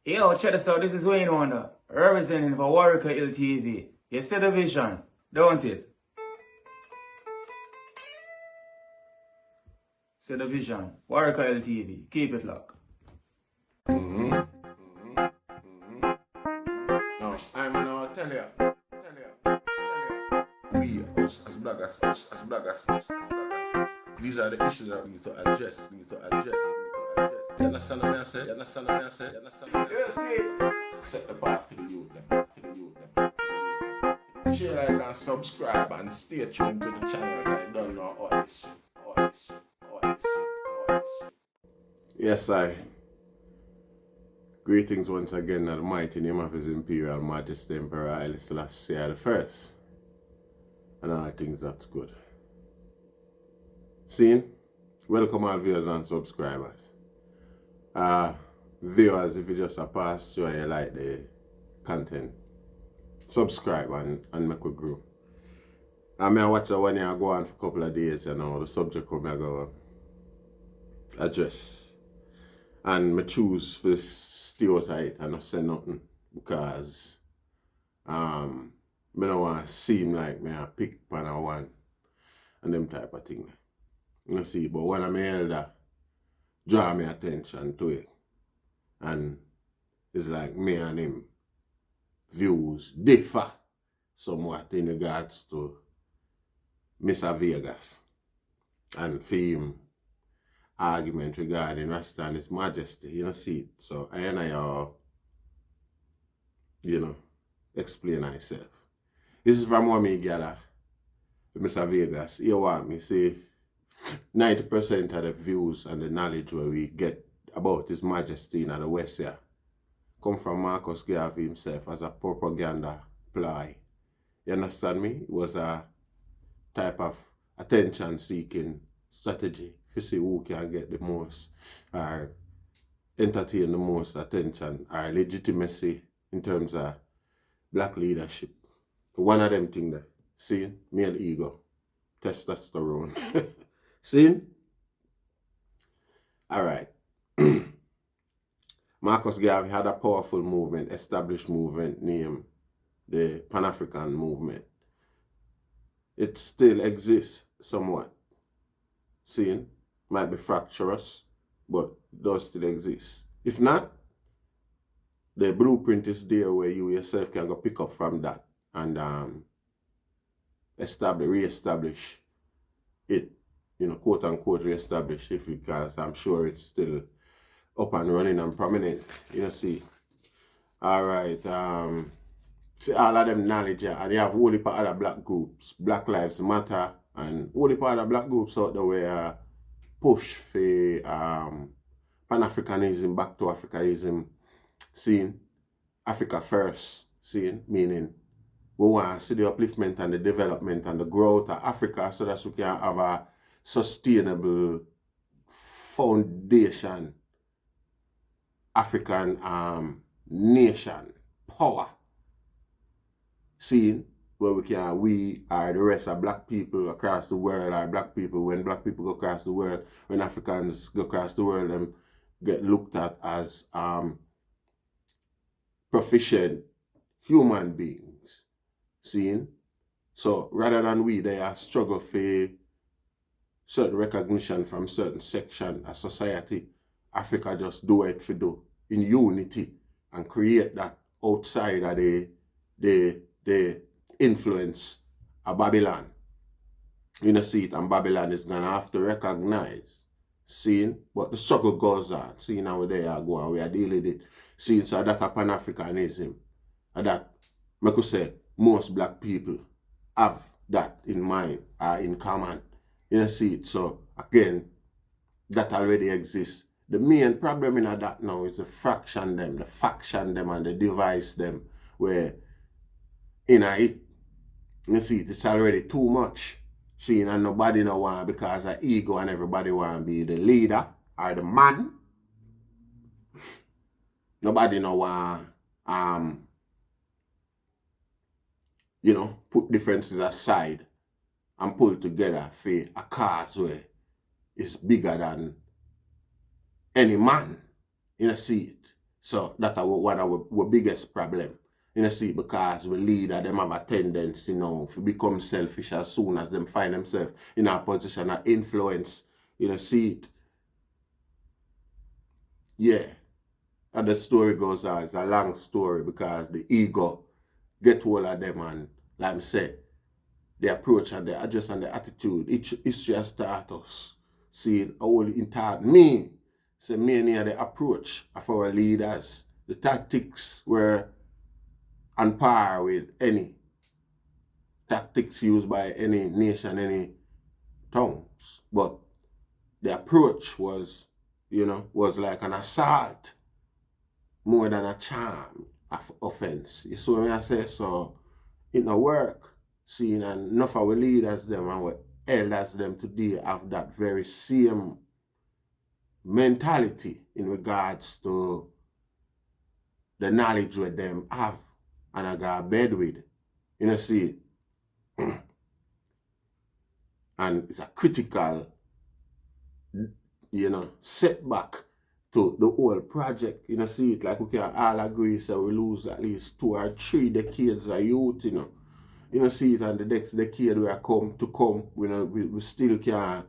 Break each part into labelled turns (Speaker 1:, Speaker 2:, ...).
Speaker 1: Yo, check this out. This is Wayne Wonder, representing for Warieka LTV. You see the vision, don't it? See the vision. Warieka LTV. Keep it locked.
Speaker 2: No, I'm gonna tell you. We, us as bloggers, these are the issues that we need to address. You understand what I said? You see? Set the path for the youth. Share, like, and subscribe and stay tuned to the channel because I don't know all this shit. Yes, I. Greetings once again in the mighty name of His Imperial Majesty Emperor Haile Selassie the First. And all things that's good. Seeing? Welcome all viewers and subscribers. Viewers, if you just pass through and you like the content, subscribe and make it grow. I may watch it when you go on for a couple of days, you know, the subject will go address. And I choose for stay tight and not say nothing because I don't want to seem like me a pick pan a one and them type of thing. You see, but when I'm elder, draw my attention to it. And it's like me and him views differ somewhat in regards to Mr. Vagas and for him argument regarding Rasta and His Majesty, you know, see it. So I and I explain myself. This is from what me gather Mr. Vagas. You want me say 90% of the views and the knowledge where we get about His Majesty in the West here come from Marcus Garvey himself as a propaganda ploy. You understand me? It was a type of attention-seeking strategy to see who can get the most or entertain the most attention or legitimacy in terms of black leadership. One of them things there. See? Male ego. Testosterone. See? Alright. Marcus Garvey had a powerful movement, established movement named the Pan-African movement. It still exists somewhat. See? Might be fractious, but does still exist. If not, the blueprint is there where you yourself can go pick up from that and re-establish it, quote unquote re-establish it, because I'm sure it's still up and running and prominent. See. Alright, see all of them knowledge, and you have whole heap of other black groups, Black Lives Matter, and whole heap of other black groups out there where push for Pan-Africanism, back to Africanism, seeing Africa first, seeing meaning we want to see the upliftment and the development and the growth of Africa so that we can have a sustainable foundation, African nation, power, seeing where we are the rest of black people across the world, are black people. When black people go across the world, when Africans go across the world, them get looked at as proficient human beings. Seeing? So rather than they are struggle for certain recognition from certain section of society, Africa just do it for do in unity and create that outside of the influence of Babylon. See it, and Babylon is gonna have to recognize. Seeing? But the struggle goes on. Seeing how they are going, we are dealing with it. Seeing, so that a Pan-Africanism, and that I could say most black people have that in mind or in common. See it. So again, that already exists. The main problem in that now is the faction them, and the device them where in it. See it, it's already too much. Seeing, and nobody no want because of ego and everybody want to be the leader or the man. Nobody no want put differences aside and pull together for a cause where it's bigger than any man. See it. So that's one of our biggest problem. You see, because we leader them have a tendency, to become selfish as soon as them find themselves in a position of influence. See it. Yeah. And the story goes on. It's a long story because the ego get hold of them, and like I said, the approach and the address and the attitude. History has taught us. See, only it taught me. Say me near the approach of our leaders. The tactics were on par with any tactics used by any nation, any tongues. But the approach was, was like an assault more than a charm of offense. You see what I say? So it no work. Seeing and enough of our leaders them and our elders them today have that very same mentality in regards to the knowledge with them have and I got bed with. See it. And it's a critical, setback to the whole project. See it, like we can all agree, so we lose at least 2 or 3 decades of youth, see it, and the next decade we are come, we still can,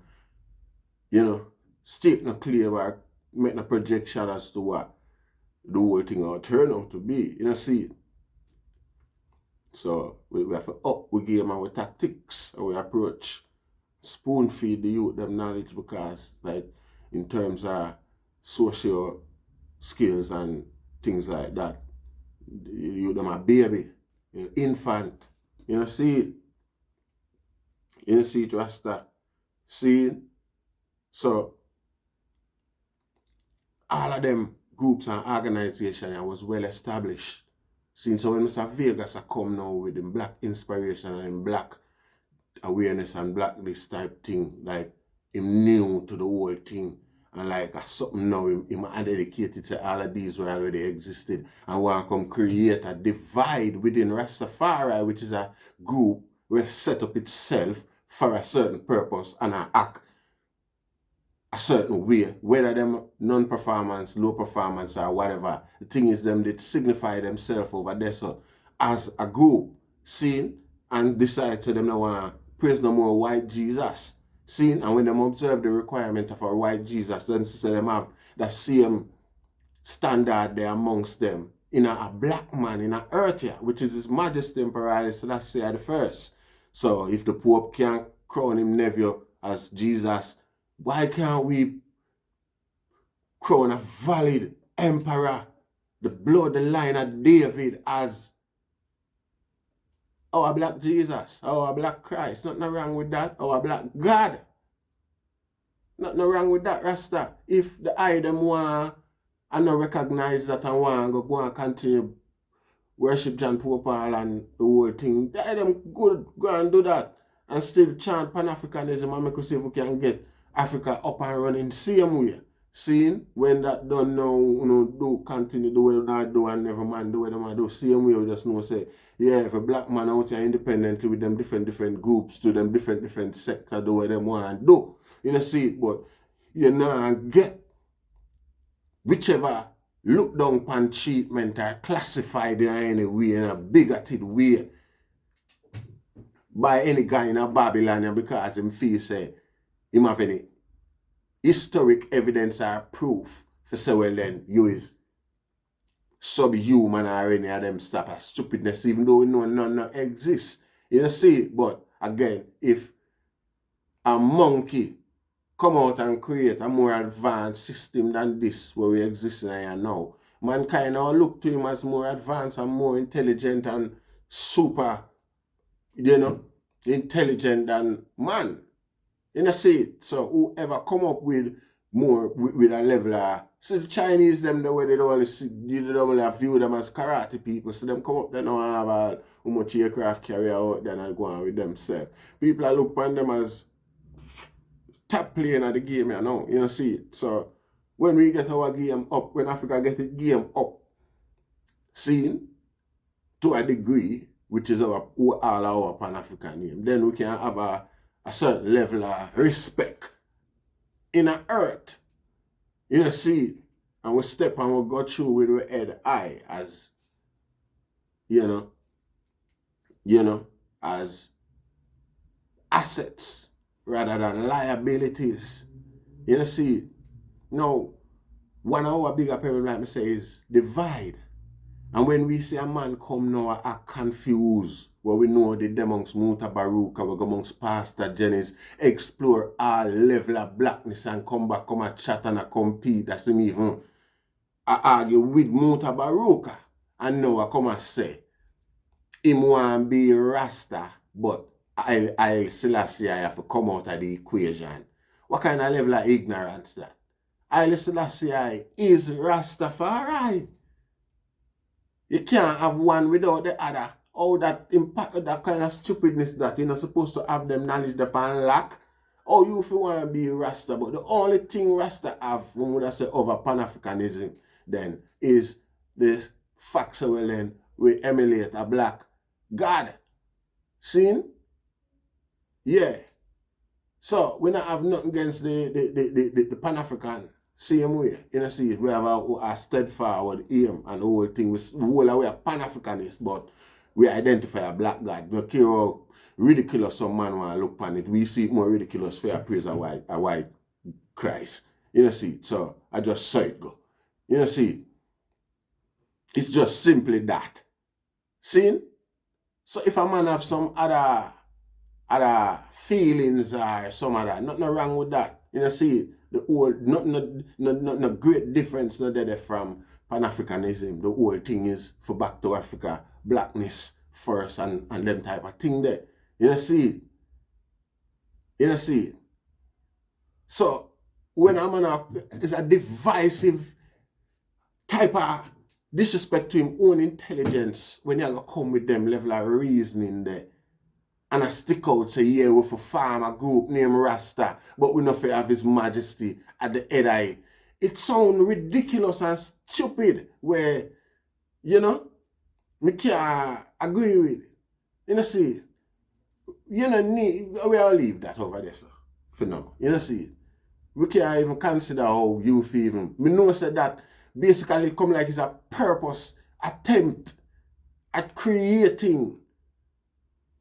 Speaker 2: state no clear or make no projection as to what the whole thing will turn out to be. See it. So we have to up we game and we tactics and we approach. Spoon feed the youth them knowledge, because like in terms of social skills and things like that, the youth them a baby, infant. See it. See it, Rasta. See it. So all of them groups and organizations was well established. Since when Mr. Vagas come now with the black inspiration and black awareness and blackness type thing, like him new to the whole thing, and like something now him dedicated to all of these were already existed, and want to come create a divide within Rastafari, which is a group where set up itself for a certain purpose and act a certain way, whether them non-performance, low performance or whatever. The thing is them that signify themselves over there. So as a group, seen and decide to them now want to praise no more white Jesus. Seen, and when them observe the requirement of a white Jesus, them say them have the same standard there amongst them in a black man in a earth here, which is His Majesty Emperor Haile Selassie the first. So if the Pope can't crown him nephew as Jesus, why can't we crown a valid emperor, the bloodline of David, as our black Jesus, our black Christ? Nothing wrong with that. Our black God. Nothing wrong with that, Rasta. If the item want and not recognize that and want to go and continue worship John Pope and the whole thing, the item good go and do that and still chant Pan-Africanism and make us see if we can get Africa up and running same way. Seeing when that done now, do continue the way they do and never mind do what they do. Same way we just know say, yeah, if a black man out here independently with them different groups, to them different sector, do what they want to do. See it, but get whichever look down upon treatment or classified in any way, in a bigoted way, by any guy in a Babylon, because him feel say him have any historic evidence or proof for say, well then you is subhuman or any of them stuff of stupidness, even though we know none exists. See, but again, if a monkey come out and create a more advanced system than this where we exist in here now, mankind now look to him as more advanced and more intelligent and super, intelligent than man. See, so whoever come up with more with a level of, so the Chinese them the way they don't only view them as karate people, so them come up they don't have how much aircraft carrier out there and go on with themselves. People are look upon them as top playing at the game now, see it. So when we get our game up, when Africa get its game up, seen to a degree, which is all our Pan-African name, then we can have a certain level of respect in the earth. See, And we step and we go through with our head high as, you know, as assets rather than liabilities. You see, now, one of our bigger problem, like I say, is divide. And when we see a man come now are confused, well, we know the amongst Muta Baruka, we go amongst Pastor Jennings, explore all level of blackness and come back, come and chat and compete. That's them even argue with Muta Baruka. And now I come and say, him want to be Rasta, but Haile Selassie I have to come out of the equation. What kind of level of ignorance that? Haile Selassie is Rastafari. You can't have one without the other. Oh, that impact, that kind of stupidness that you're not supposed to have them knowledge upon lack. Oh, you if you want to be Rasta, but the only thing Rasta have, when we say over Pan-Africanism, then is this facts then we emulate a black God. Seen? Yeah. So we don't have nothing against the Pan-African. Same way, see it, we have a steadfast aim and the whole thing. We are Pan-Africanist, but we identify a black God. No care how ridiculous some man want to look upon it. We see it more ridiculous for a praise a white Christ. See it. So I just saw it go. See it. It's just simply that. See? So if a man have some other feelings or some other, nothing wrong with that. See it. The whole, no great difference not there from Pan-Africanism. The whole thing is for back to Africa, blackness first and them type of thing there. See it? So when a man is a divisive type of disrespect to him own intelligence, when you come with them level of reasoning there. And I stick out, say, yeah, we for farm a group named Rasta, but we not have His Majesty at the head of it. It sounds ridiculous and stupid, where, me can't agree with it. See, we'll leave that over there, sir, for now. See, we can't even consider how youth even. Me know say that basically come like it's a purpose attempt at creating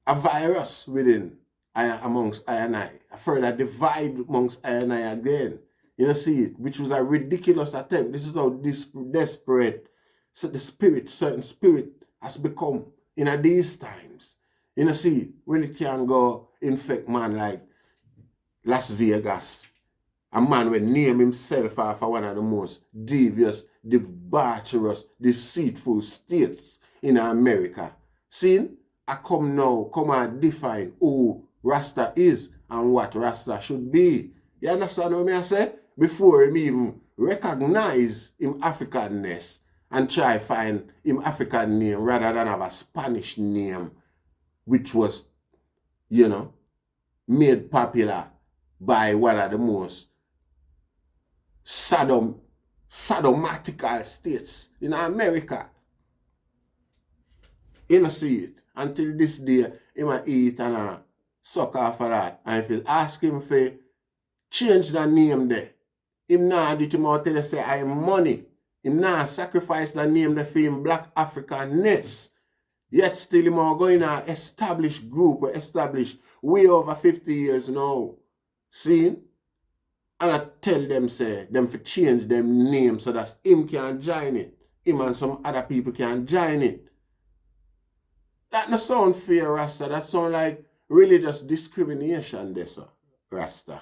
Speaker 2: a virus within amongst I and I, a further divide amongst I and I again. See it, which was a ridiculous attempt. This is how desperate so the certain spirit has become in these times. See it, when it can go infect man like Las Vegas. A man will name himself after one of the most devious, debaucherous, deceitful states in America. See? I come now, come and define who Rasta is and what Rasta should be. You understand what I say? Before him even recognize him Africanness and try find him African name rather than have a Spanish name, which was, made popular by one of the most sadomatical states in America. See it. Until this day, he might eat and suck off of that. And if you ask him for change the name there, him not do it more tell you say I am money. Him not sacrifice the name there for him black Africanness. Yet still him are going to establish group or establish way over 50 years now. See? And I tell them say them for change them name so that him can join it. Him and some other people can join it. That no sound fair, Rasta. That sound like religious discrimination there, sir, Rasta.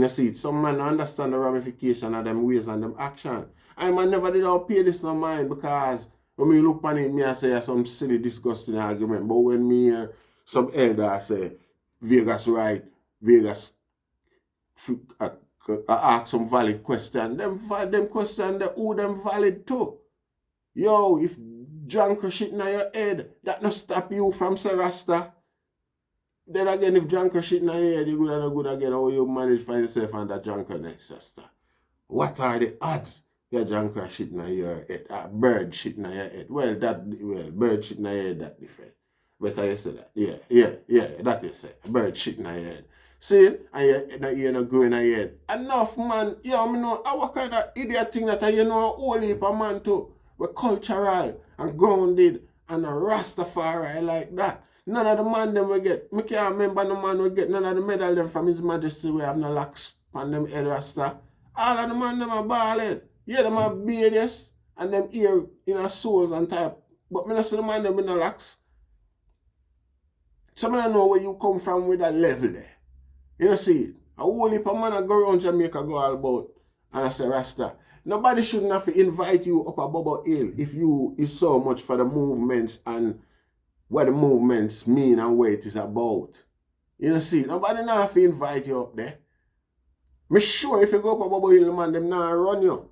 Speaker 2: See, some man understand the ramification of them ways and them action. I man never did all pay this no mind because when me look on it, me I say some silly, disgusting argument. But when me hear some elder say, Vagas right, Vagas ask some valid question, them question, who them valid too? Yo, if drunk shit in your head, that no stop you from say Rasta. Then again, if drunk shit in your head, you good and no good again, how you manage to find yourself under drunkenness, sister? What are the odds? Your drunk shit in your head, bird shit in your head. Well, bird shit in your head, that different. Better you say that. Yeah, that you say. Bird shit in your head. See, and you're not growing a head. Enough, man. Yeah, I know, what kind of idiot thing that you know, a whole heap of man too. We're cultural and grounded and a Rastafari like that. None of the man them we get. I can't remember the man we get none of the medal them from His Majesty we have no locks on them head Rasta. All of the man them are bald. Yeah, them are beards and them ear souls and type. But me not see the man them with no locks. Some of them know where you come from with that level there. You see it. A whole heap of man I go around Jamaica go all about and I say Rasta. Nobody shouldn't have to invite you up a bubble hill if you is so much for the movements and what the movements mean and what it is about. You see, nobody not have to invite you up there. Me sure if you go up a bubble hill, man, them not run you.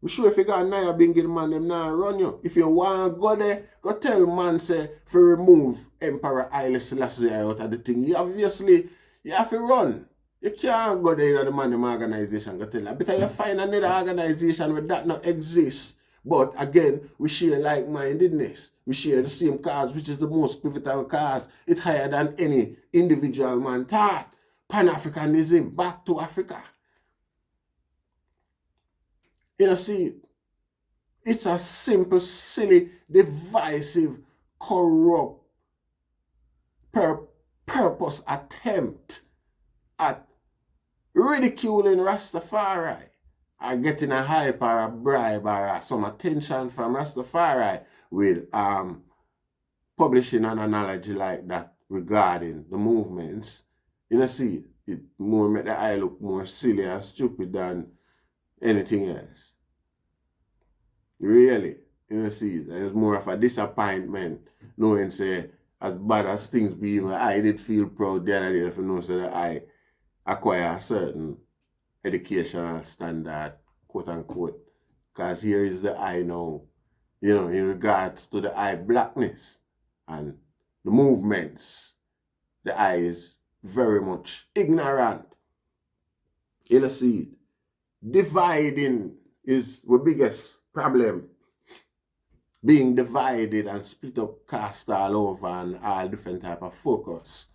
Speaker 2: Me sure if you got a Naya Bingy, man, them not run you. If you want to go there, go tell man say for remove Emperor Haile Selassie out of the thing. You have to run. You can't go there in the man them organization go tell her. Better you find another organization where that not exists. But again, we share like-mindedness. We share the same cause, which is the most pivotal cause. It's higher than any individual man thought. Pan-Africanism, back to Africa. You see, it's a simple, silly, divisive, corrupt, purpose attempt at ridiculing Rastafari or getting a hype or a bribe or some attention from Rastafari with publishing an analogy like that regarding the movements. You see, it more make the eye look more silly and stupid than anything else. Really, you see, there's more of a disappointment knowing say as bad as things be, I did feel proud the other day if you know so that I acquire a certain educational standard, quote unquote. Because here is the I now, in regards to the I blackness and the movements, the I is very much ignorant. You see, dividing is the biggest problem. Being divided and split up, cast all over and all different type of focus.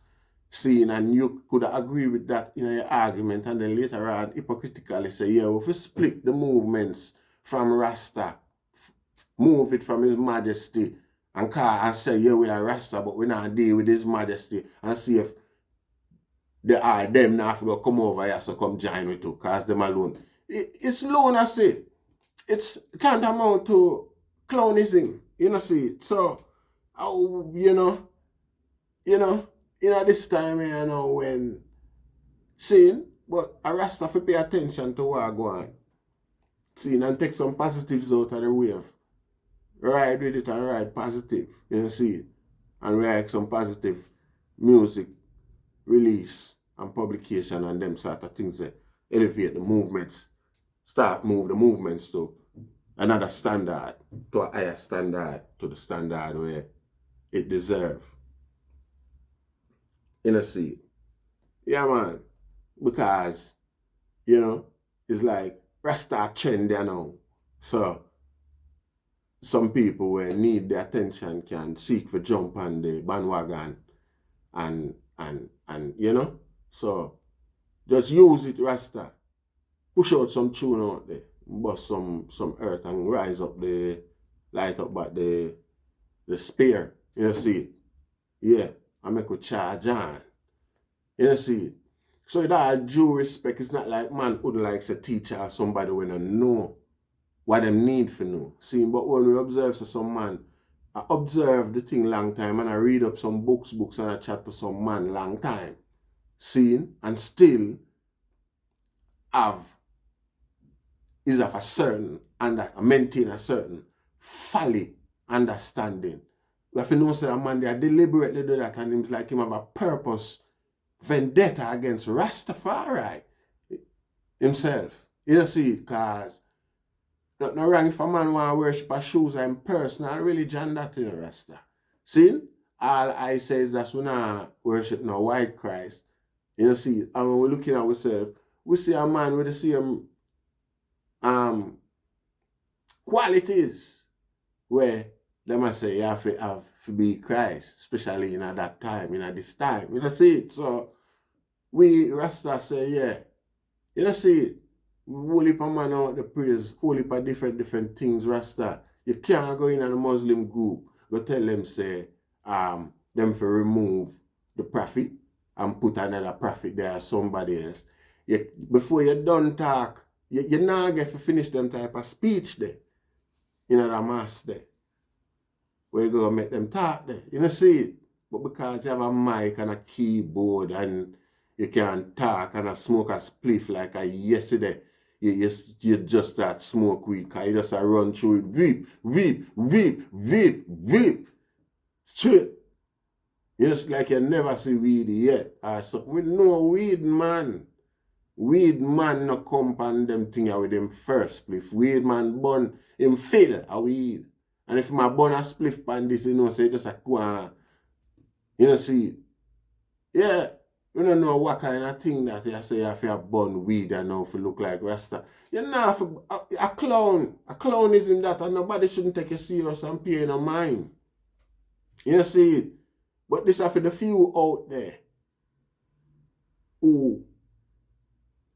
Speaker 2: Seeing, and you could agree with that in your argument, and then later on hypocritically say, yeah, if we split the movements from Rasta, move it from His Majesty, and say, yeah, we are Rasta, but we not deal with His Majesty, and see if them now have to come over here, so come join with you, cause them alone. It's lunacy. It's tantamount to clownism, see. So, this time, when seeing, but a Rasta for pay attention to what go on. Seeing and take some positives out of the wave. Ride with it and ride positive, see. And write some positive music, release and publication and them sort of things that elevate the movements. Move the movements to another standard, to a higher standard, to the standard where it deserves. See. Yeah, man. Because, it's like Rasta trend there now. So, some people who need the attention can seek for jump on the bandwagon and so just use it, Rasta. Push out some tune out there, bust some earth and rise up light up but the spear, see. Yeah, I make a charge on. See. So with all due respect, it's not like man would like to teach or somebody when I know what them need for know. See, but when we observe some man, I observe the thing long time and I read up some books and I chat to some man long time. Seeing and still is of a certain and maintain a certain folly understanding. We have to know that a man they deliberately do that and it's like him have a purpose, vendetta against Rastafari himself. See, because not no wrong if a man want to worship a shoes and personal religion that in Rasta. See? All I say is that we not worship no white Christ. See, and when we're looking at ourselves, we see a man with the same qualities where they must say you have to be Christ, especially in that time, in this time. See it. So we Rasta say, yeah. You know see it? Whole heap of man out the praise, whole heap of different things, Rasta. You can't go in a Muslim group, go tell them say, them for remove the prophet and put another prophet there or somebody else. Before you done talk, you not get to finish them type of speech there. You know, the mass there. Where you go make them talk there. You know see it? But because you have a mic and a keyboard and you can talk and a smoke a spliff like a yesterday, you just start smoke weed, because you just run through it, veep, veep, veep, veep, veep, straight. You just like you never see weed yet. Or something. We know weed man. Weed man no come on them thing with him first spliff. Weed man bun him fill a weed. And if my bun a spliff pan this, you know, say just a go on. You know see it? Yeah. We don't know what kind of thing that you say if you burn weed and now if you look like Rasta. You know, a clown. A clown isn't that, and nobody shouldn't take you serious and pay no mind. You see it? But this are for the few out there who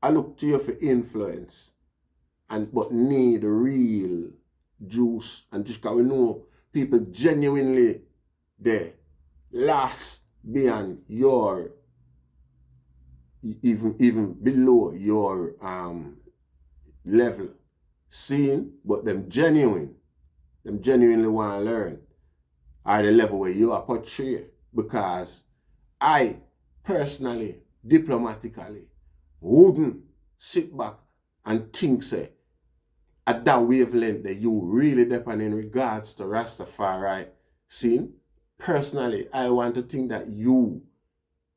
Speaker 2: I look to you for influence but need real juice, and just because we know people genuinely there last beyond your even below your level, seeing, but them genuinely want to learn are the level where you are portrayed. Because I personally, diplomatically, wouldn't sit back and think say at that wavelength that you really depend in regards to Rastafari. See, personally, I want to think that you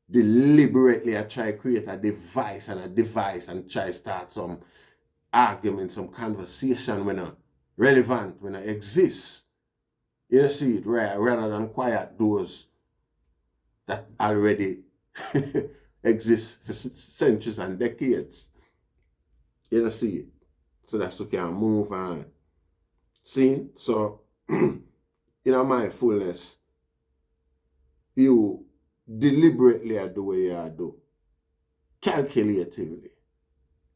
Speaker 2: deliberately try to create a device and try to start some argument, some conversation when it relevant, when it exists. You see it, right? Rather than quiet those that already exist for centuries and decades. You see it. So that's so can move on. See? So in mindfulness, you deliberately are the way you do. Calculatively.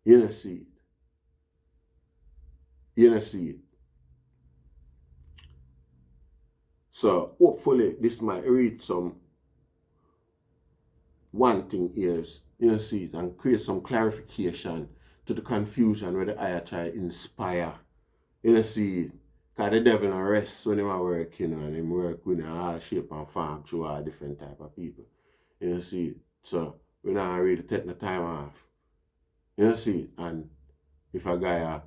Speaker 2: You see it. You see it. So hopefully this might read some wanting ears, see it, and create some clarification to the confusion where the I try to inspire. See it. Because the devil don't rest when he work, and he work with all shape and form through all different type of people. You see it. So we don't really take the time off. You see it. And if a guy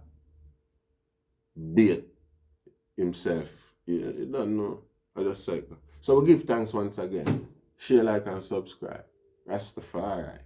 Speaker 2: bait himself, you don't know. I just say. So we give thanks once again. Share, like, and subscribe. Rastafari.